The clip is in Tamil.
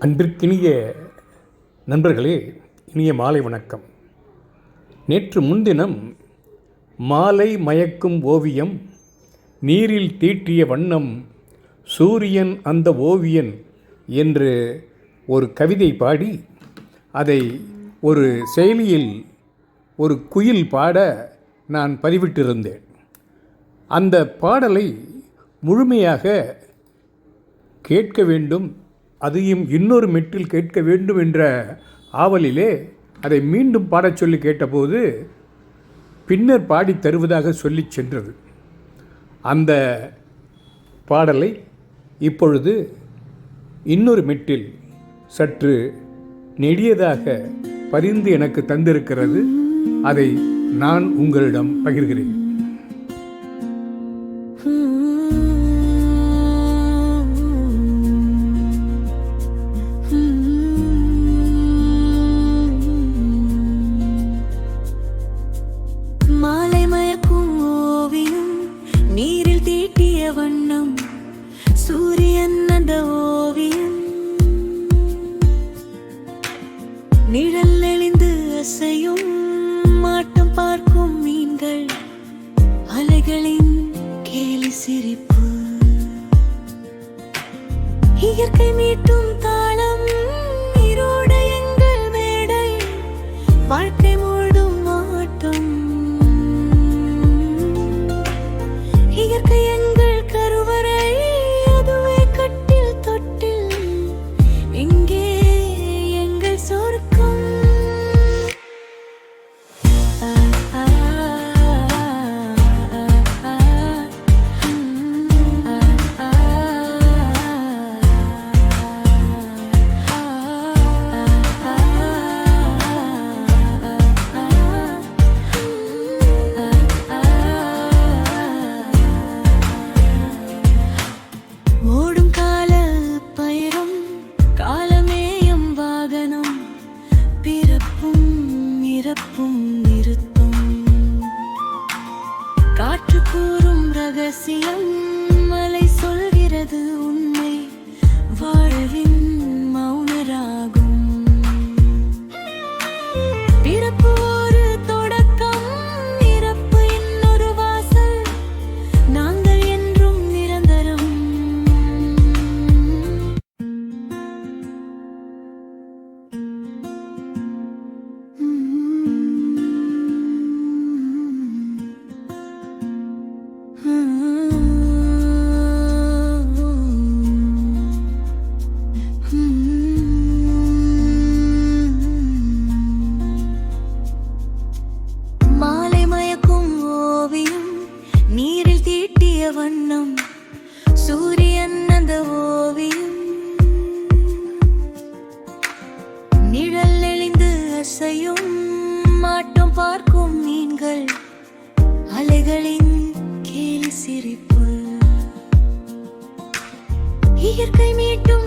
அன்பிற்கினிய நண்பர்களே, இனிய மாலை வணக்கம். நேற்று முன்தினம் மாலை மயக்கும் ஓவியம், நீரில் தீட்டிய வண்ணம், சூரியன் அந்த ஓவியன் என்று ஒரு கவிதை பாடி அதை ஒரு செயலியில் ஒரு குயில் பாட நான் பதிவிட்டிருந்தேன். அந்த பாடலை முழுமையாக கேட்க வேண்டும், அதையும் இன்னொரு மெட்டில் கேட்க வேண்டும் என்ற ஆவலிலே அதை மீண்டும் பாடச் சொல்லி கேட்டபோது பின்னர் பாடி தருவதாக சொல்லி சென்றது. அந்த பாடலை இப்பொழுது இன்னொரு மெட்டில் சற்று நெடியதாக பதிந்து எனக்கு தந்திருக்கிறது. அதை நான் உங்களிடம் பகிர்கிறேன். மாலை மயக்கும் ஓவியம், நீரில் தீட்டிய வண்ணம், சூரியன் அந்த ஓவியம், நிழல் எழிந்து அசையும் மாட்டம் பார்க்கும் மீன்கள், அலைகளின் கேலி சிரிப்பு, இயற்கை மீட்டும் தாளம், நீரோட எங்கள் மேடை, வாழ்க்கை மூழ்கும் ஆட்டம், இயற்கை எங்கள் கருவறை, அதுவே கட்டில் தொட்டில், இங்கே எங்கள் சொர்க்கம். ஓடும் கால பயணம், காலமேயம் வாகனம், பிறப்பும் இறப்பும் நிறுத்தும், காற்று கூறும் ரகசியம், மலை சொல்கிறது உண்மை, வாழ்வின் மௌனராகும், பிறப்பு ஒரு தொடக்கம், இறப்பு இன்னொரு வாசல், நாங்கள் என்றும் நிரந்தரம். மாலை மயக்கும் ஓவியம், நீரில் தீட்டிய வண்ணம், சூரியன் அந்த ஓவியம், நிழல் எழிந்து அசையும் மாட்டம் பார்க்கும் மீன்கள், அலைகளின் கேலி சிரிப்பு, இயற்கை மீட்டும்